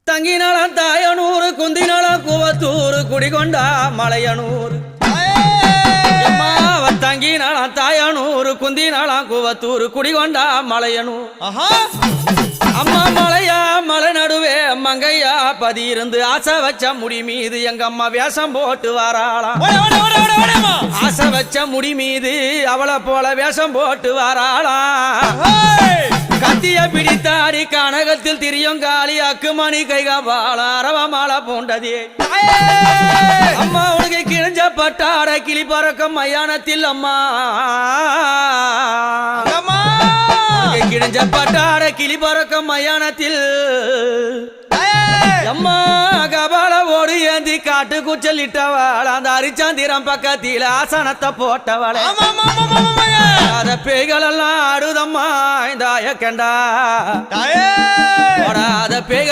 தங்கினாலாம் தாயனூர் குந்தினாலாம் கூவத்தூர் குடிகொண்டா மலையனூர் தங்கினாலாம் தாயனூர் குந்தினாலாம் கூவத்தூர் குடிகொண்டா மலையனூர் அம்மா மலையா மலை நடுவே மங்கையா பதி இருந்து ஆசை வச்ச முடி மீது எங்க அம்மா வேஷம் போட்டு வாராளாம் ஆசை வச்ச முடி மீது அவளை போல வேஷம் போட்டு வாராளாம் கத்திய பிடித்தாடி கனகத்தில் திரியுங்காலி அக்குமணி கைகால அரவ மாலை போண்டதே அம்மா உனக்கு கிழிஞ்ச பட்டாட கிளி பறக்கும் மயானத்தில் அம்மா கிழிஞ்ச பட்டாட கிளி பறக்கும் மயானத்தில் அம்மா கபால ஓடு ஏந்தி காட்டு குச்சலிட்டவாள் அந்த அரிச்சாந்திரம் பக்கத்தில் ஆசனத்தை போட்டவள் அத பேய்கள் எல்லாம் ஆடுதம்மா இந்த கண்டா பேய்கள்